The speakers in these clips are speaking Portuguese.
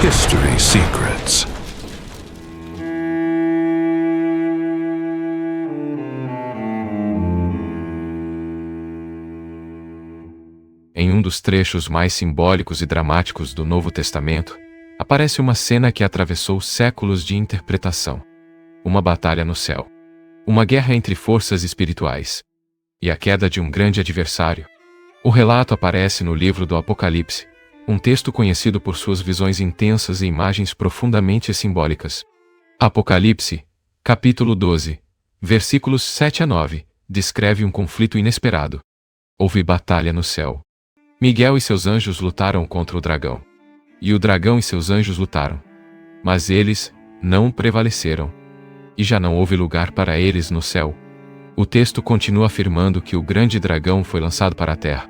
History Secrets. Em um dos trechos mais simbólicos e dramáticos do Novo Testamento, aparece uma cena que atravessou séculos de interpretação. Uma batalha no céu. Uma guerra entre forças espirituais. E a queda de um grande adversário. O relato aparece no livro do Apocalipse, um texto conhecido por suas visões intensas e imagens profundamente simbólicas. Apocalipse, capítulo 12, versículos 7 a 9, descreve um conflito inesperado. Houve batalha no céu. Miguel e seus anjos lutaram contra o dragão. E o dragão e seus anjos lutaram. Mas eles não prevaleceram. E já não houve lugar para eles no céu. O texto continua afirmando que o grande dragão foi lançado para a terra.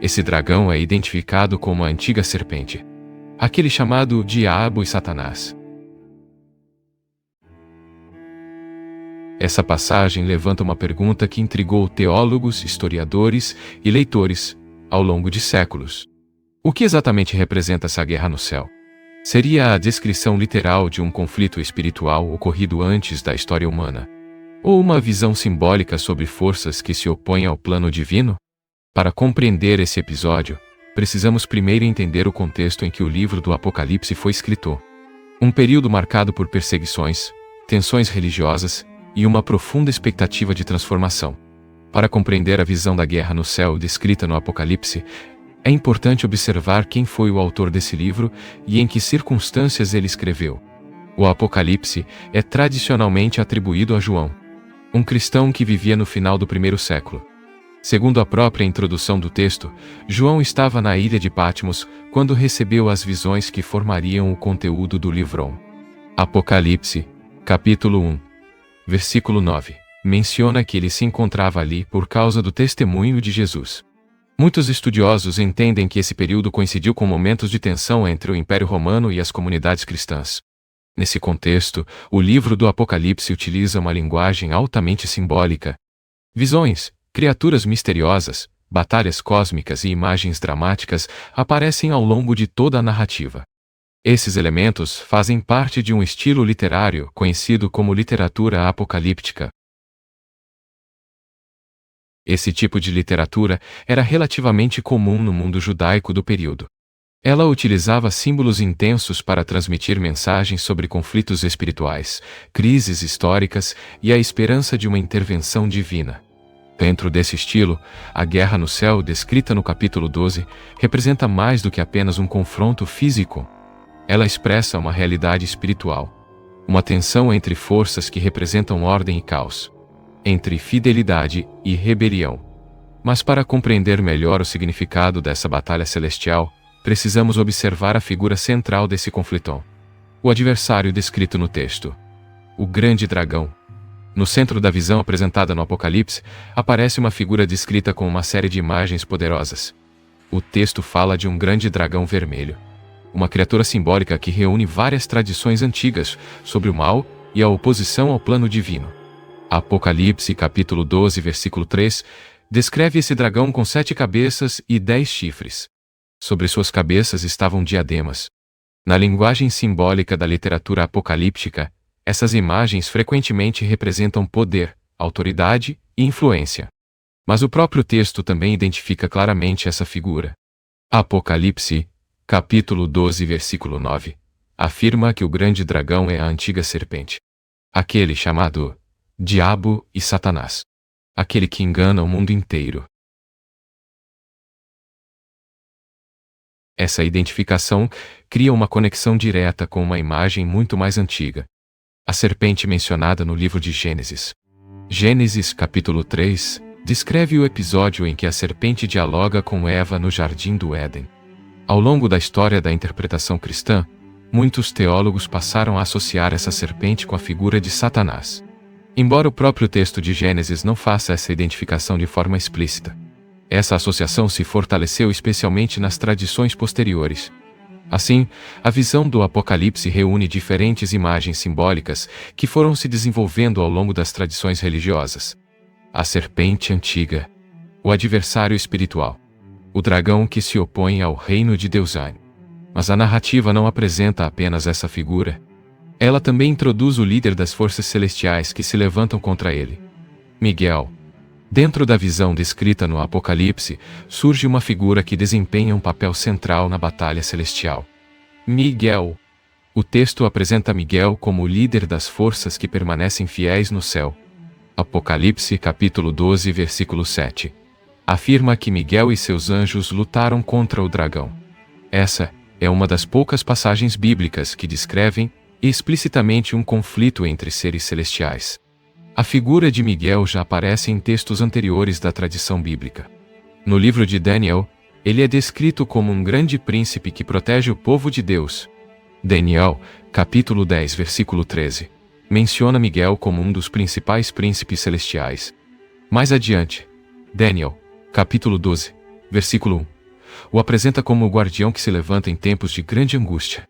Esse dragão é identificado como a antiga serpente. Aquele chamado Diabo e Satanás. Essa passagem levanta uma pergunta que intrigou teólogos, historiadores e leitores ao longo de séculos. O que exatamente representa essa guerra no céu? Seria a descrição literal de um conflito espiritual ocorrido antes da história humana? Ou uma visão simbólica sobre forças que se opõem ao plano divino? Para compreender esse episódio, precisamos primeiro entender o contexto em que o livro do Apocalipse foi escrito. Um período marcado por perseguições, tensões religiosas e uma profunda expectativa de transformação. Para compreender a visão da guerra no céu descrita no Apocalipse, é importante observar quem foi o autor desse livro e em que circunstâncias ele escreveu. O Apocalipse é tradicionalmente atribuído a João, um cristão que vivia no final do primeiro século. Segundo a própria introdução do texto, João estava na ilha de Patmos quando recebeu as visões que formariam o conteúdo do livro. Apocalipse, capítulo 1, versículo 9. Menciona que ele se encontrava ali por causa do testemunho de Jesus. Muitos estudiosos entendem que esse período coincidiu com momentos de tensão entre o Império Romano e as comunidades cristãs. Nesse contexto, o livro do Apocalipse utiliza uma linguagem altamente simbólica. Visões, criaturas misteriosas, batalhas cósmicas e imagens dramáticas aparecem ao longo de toda a narrativa. Esses elementos fazem parte de um estilo literário conhecido como literatura apocalíptica. Esse tipo de literatura era relativamente comum no mundo judaico do período. Ela utilizava símbolos intensos para transmitir mensagens sobre conflitos espirituais, crises históricas e a esperança de uma intervenção divina. Dentro desse estilo, a guerra no céu, descrita no capítulo 12, representa mais do que apenas um confronto físico. Ela expressa uma realidade espiritual, uma tensão entre forças que representam ordem e caos, entre fidelidade e rebelião. Mas para compreender melhor o significado dessa batalha celestial, precisamos observar a figura central desse conflito. O adversário descrito no texto. O grande dragão. No centro da visão apresentada no Apocalipse, aparece uma figura descrita com uma série de imagens poderosas. O texto fala de um grande dragão vermelho. Uma criatura simbólica que reúne várias tradições antigas sobre o mal e a oposição ao plano divino. Apocalipse capítulo 12, versículo 3, descreve esse dragão com 7 cabeças e 10 chifres. Sobre suas cabeças estavam diademas. Na linguagem simbólica da literatura apocalíptica, essas imagens frequentemente representam poder, autoridade e influência. Mas o próprio texto também identifica claramente essa figura. Apocalipse, capítulo 12, versículo 9, afirma que o grande dragão é a antiga serpente. Aquele chamado Diabo e Satanás. Aquele que engana o mundo inteiro. Essa identificação cria uma conexão direta com uma imagem muito mais antiga. A serpente mencionada no livro de Gênesis. Gênesis capítulo 3 descreve o episódio em que a serpente dialoga com Eva no jardim do Éden. Ao longo da história da interpretação cristã, muitos teólogos passaram a associar essa serpente com a figura de Satanás. Embora o próprio texto de Gênesis não faça essa identificação de forma explícita, essa associação se fortaleceu especialmente nas tradições posteriores. Assim, a visão do Apocalipse reúne diferentes imagens simbólicas que foram se desenvolvendo ao longo das tradições religiosas. A serpente antiga, o adversário espiritual, o dragão que se opõe ao reino de Deus, Mas a narrativa não apresenta apenas essa figura. Ela também introduz o líder das forças celestiais que se levantam contra ele, Miguel. Dentro da visão descrita no Apocalipse, surge uma figura que desempenha um papel central na batalha celestial. Miguel. O texto apresenta Miguel como o líder das forças que permanecem fiéis no céu. Apocalipse capítulo 12, versículo 7. Afirma que Miguel e seus anjos lutaram contra o dragão. Essa é uma das poucas passagens bíblicas que descrevem explicitamente um conflito entre seres celestiais. A figura de Miguel já aparece em textos anteriores da tradição bíblica. No livro de Daniel, ele é descrito como um grande príncipe que protege o povo de Deus. Daniel, capítulo 10, versículo 13, menciona Miguel como um dos principais príncipes celestiais. Mais adiante, Daniel, capítulo 12, versículo 1, o apresenta como o guardião que se levanta em tempos de grande angústia.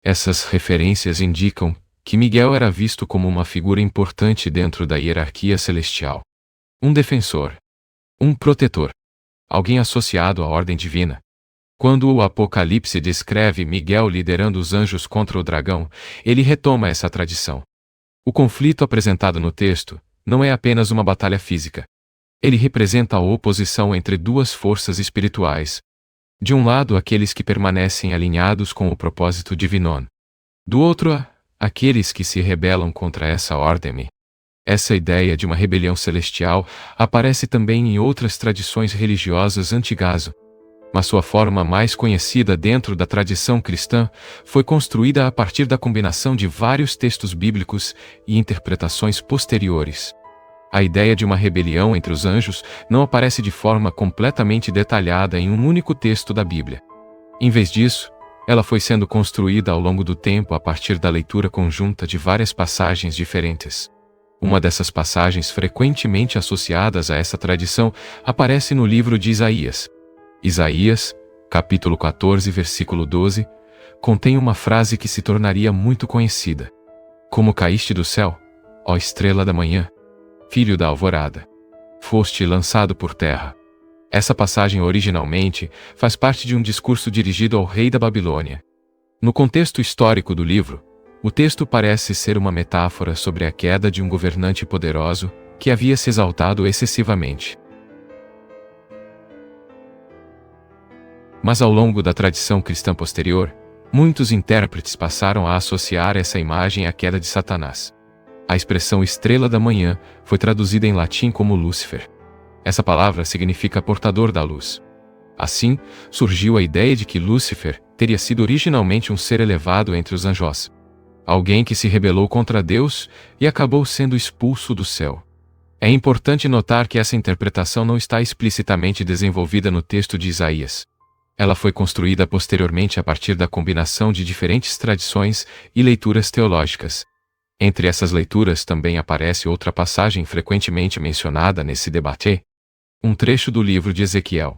Essas referências indicam que Miguel era visto como uma figura importante dentro da hierarquia celestial. Um defensor. Um protetor. Alguém associado à ordem divina. Quando o Apocalipse descreve Miguel liderando os anjos contra o dragão, ele retoma essa tradição. O conflito apresentado no texto não é apenas uma batalha física. Ele representa a oposição entre duas forças espirituais. De um lado, aqueles que permanecem alinhados com o propósito divino. Do outro, aqueles que se rebelam contra essa ordem. Essa ideia de uma rebelião celestial aparece também em outras tradições religiosas antigas, mas sua forma mais conhecida dentro da tradição cristã foi construída a partir da combinação de vários textos bíblicos e interpretações posteriores. A ideia de uma rebelião entre os anjos não aparece de forma completamente detalhada em um único texto da Bíblia. Em vez disso, ela foi sendo construída ao longo do tempo a partir da leitura conjunta de várias passagens diferentes. Uma dessas passagens frequentemente associadas a essa tradição aparece no livro de Isaías. Isaías, capítulo 14, versículo 12, contém uma frase que se tornaria muito conhecida. Como caíste do céu, ó estrela da manhã, filho da alvorada, foste lançado por terra. Essa passagem originalmente faz parte de um discurso dirigido ao rei da Babilônia. No contexto histórico do livro, o texto parece ser uma metáfora sobre a queda de um governante poderoso que havia se exaltado excessivamente. Mas ao longo da tradição cristã posterior, muitos intérpretes passaram a associar essa imagem à queda de Satanás. A expressão estrela da manhã foi traduzida em latim como Lúcifer. Essa palavra significa portador da luz. Assim, surgiu a ideia de que Lúcifer teria sido originalmente um ser elevado entre os anjos. Alguém que se rebelou contra Deus e acabou sendo expulso do céu. É importante notar que essa interpretação não está explicitamente desenvolvida no texto de Isaías. Ela foi construída posteriormente a partir da combinação de diferentes tradições e leituras teológicas. Entre essas leituras também aparece outra passagem frequentemente mencionada nesse debate. Um trecho do livro de Ezequiel.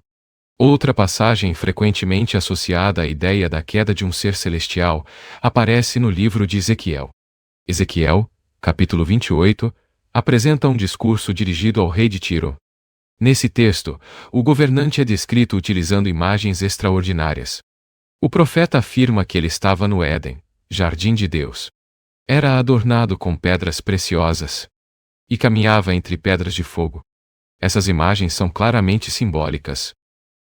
Outra passagem frequentemente associada à ideia da queda de um ser celestial aparece no livro de Ezequiel. Ezequiel, capítulo 28, apresenta um discurso dirigido ao rei de Tiro. Nesse texto, o governante é descrito utilizando imagens extraordinárias. O profeta afirma que ele estava no Éden, jardim de Deus. Era adornado com pedras preciosas e caminhava entre pedras de fogo. Essas imagens são claramente simbólicas.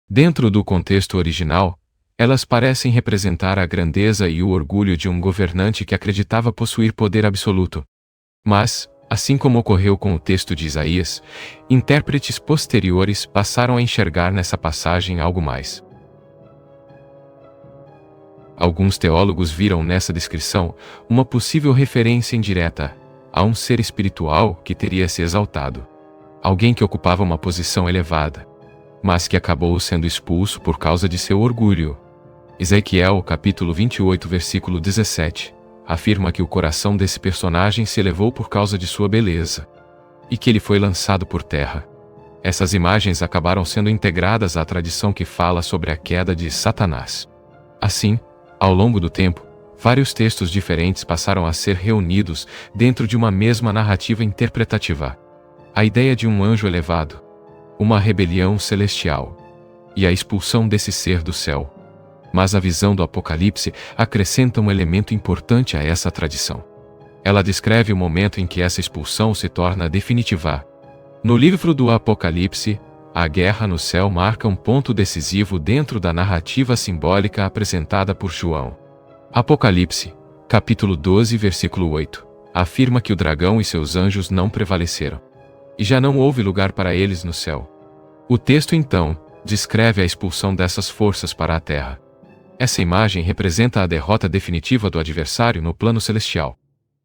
Dentro do contexto original, elas parecem representar a grandeza e o orgulho de um governante que acreditava possuir poder absoluto. Mas, assim como ocorreu com o texto de Isaías, intérpretes posteriores passaram a enxergar nessa passagem algo mais. Alguns teólogos viram nessa descrição uma possível referência indireta a um ser espiritual que teria se exaltado. Alguém que ocupava uma posição elevada, mas que acabou sendo expulso por causa de seu orgulho. Ezequiel, capítulo 28, versículo 17, afirma que o coração desse personagem se elevou por causa de sua beleza, e que ele foi lançado por terra. Essas imagens acabaram sendo integradas à tradição que fala sobre a queda de Satanás. Assim, ao longo do tempo, vários textos diferentes passaram a ser reunidos dentro de uma mesma narrativa interpretativa. A ideia de um anjo elevado, uma rebelião celestial, e a expulsão desse ser do céu. Mas a visão do Apocalipse acrescenta um elemento importante a essa tradição. Ela descreve o momento em que essa expulsão se torna definitiva. No livro do Apocalipse, a guerra no céu marca um ponto decisivo dentro da narrativa simbólica apresentada por João. Apocalipse, capítulo 12, versículo 8, afirma que o dragão e seus anjos não prevaleceram. E já não houve lugar para eles no céu. O texto, então, descreve a expulsão dessas forças para a terra. Essa imagem representa a derrota definitiva do adversário no plano celestial.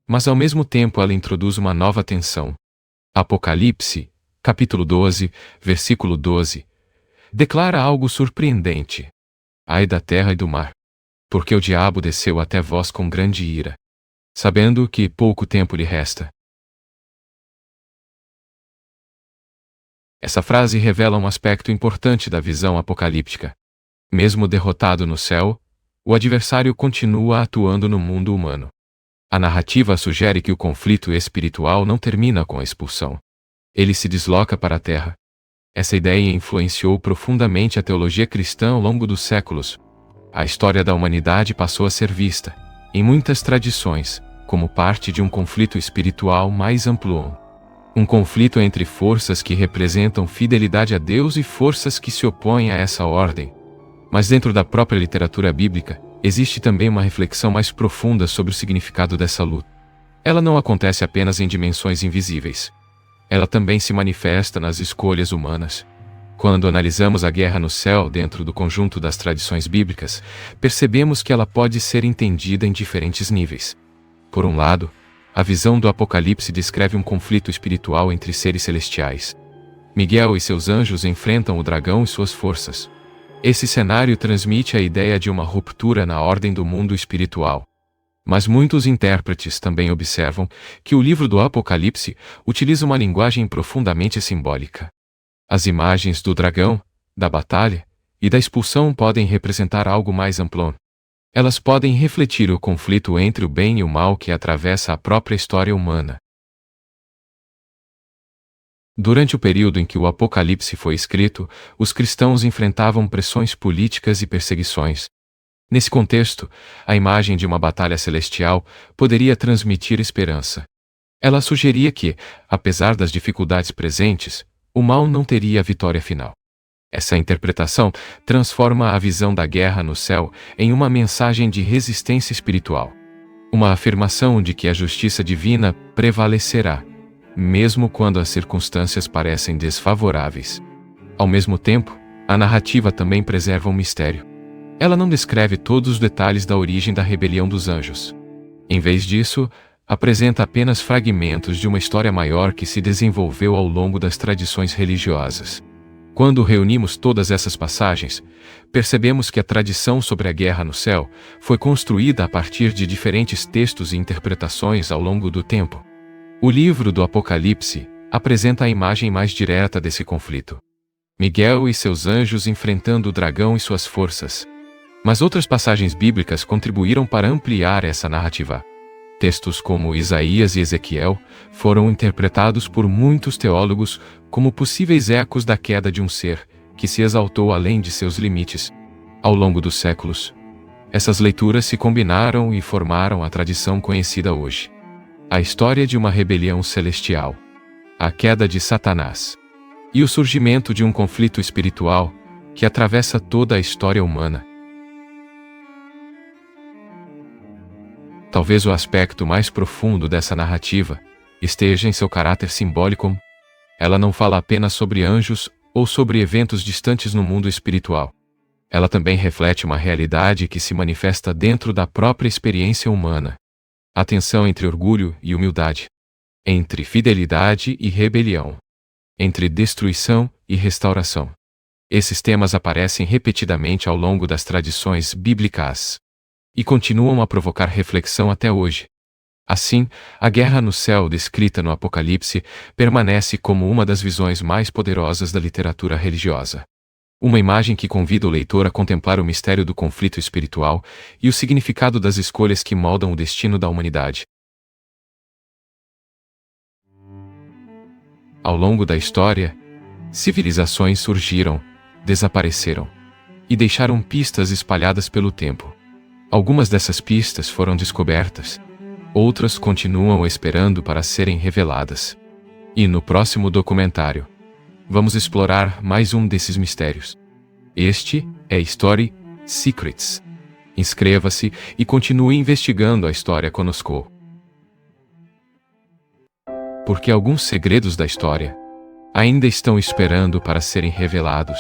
Mas ao mesmo tempo ela introduz uma nova tensão. Apocalipse, capítulo 12, versículo 12, declara algo surpreendente. Ai da terra e do mar, porque o diabo desceu até vós com grande ira, sabendo que pouco tempo lhe resta. Essa frase revela um aspecto importante da visão apocalíptica. Mesmo derrotado no céu, o adversário continua atuando no mundo humano. A narrativa sugere que o conflito espiritual não termina com a expulsão. Ele se desloca para a terra. Essa ideia influenciou profundamente a teologia cristã ao longo dos séculos. A história da humanidade passou a ser vista, em muitas tradições, como parte de um conflito espiritual mais amplo. Um conflito entre forças que representam fidelidade a Deus e forças que se opõem a essa ordem. Mas dentro da própria literatura bíblica, existe também uma reflexão mais profunda sobre o significado dessa luta. Ela não acontece apenas em dimensões invisíveis. Ela também se manifesta nas escolhas humanas. Quando analisamos a guerra no céu dentro do conjunto das tradições bíblicas, percebemos que ela pode ser entendida em diferentes níveis. Por um lado, a visão do Apocalipse descreve um conflito espiritual entre seres celestiais. Miguel e seus anjos enfrentam o dragão e suas forças. Esse cenário transmite a ideia de uma ruptura na ordem do mundo espiritual. Mas muitos intérpretes também observam que o livro do Apocalipse utiliza uma linguagem profundamente simbólica. As imagens do dragão, da batalha e da expulsão podem representar algo mais amplo. Elas podem refletir o conflito entre o bem e o mal que atravessa a própria história humana. Durante o período em que o Apocalipse foi escrito, os cristãos enfrentavam pressões políticas e perseguições. Nesse contexto, a imagem de uma batalha celestial poderia transmitir esperança. Ela sugeria que, apesar das dificuldades presentes, o mal não teria a vitória final. Essa interpretação transforma a visão da guerra no céu em uma mensagem de resistência espiritual. Uma afirmação de que a justiça divina prevalecerá, mesmo quando as circunstâncias parecem desfavoráveis. Ao mesmo tempo, a narrativa também preserva um mistério. Ela não descreve todos os detalhes da origem da rebelião dos anjos. Em vez disso, apresenta apenas fragmentos de uma história maior que se desenvolveu ao longo das tradições religiosas. Quando reunimos todas essas passagens, percebemos que a tradição sobre a guerra no céu foi construída a partir de diferentes textos e interpretações ao longo do tempo. O livro do Apocalipse apresenta a imagem mais direta desse conflito. Miguel e seus anjos enfrentando o dragão e suas forças. Mas outras passagens bíblicas contribuíram para ampliar essa narrativa. Textos como Isaías e Ezequiel foram interpretados por muitos teólogos como possíveis ecos da queda de um ser que se exaltou além de seus limites. Ao longo dos séculos, essas leituras se combinaram e formaram a tradição conhecida hoje. A história de uma rebelião celestial, a queda de Satanás e o surgimento de um conflito espiritual que atravessa toda a história humana. Talvez o aspecto mais profundo dessa narrativa esteja em seu caráter simbólico. Ela não fala apenas sobre anjos ou sobre eventos distantes no mundo espiritual. Ela também reflete uma realidade que se manifesta dentro da própria experiência humana. A tensão entre orgulho e humildade, entre fidelidade e rebelião, entre destruição e restauração. Esses temas aparecem repetidamente ao longo das tradições bíblicas e continuam a provocar reflexão até hoje. Assim, a guerra no céu descrita no Apocalipse permanece como uma das visões mais poderosas da literatura religiosa. Uma imagem que convida o leitor a contemplar o mistério do conflito espiritual e o significado das escolhas que moldam o destino da humanidade. Ao longo da história, civilizações surgiram, desapareceram e deixaram pistas espalhadas pelo tempo. Algumas dessas pistas foram descobertas, outras continuam esperando para serem reveladas. E no próximo documentário, vamos explorar mais um desses mistérios. Este é History Secrets. Inscreva-se e continue investigando a história conosco. Porque alguns segredos da história ainda estão esperando para serem revelados.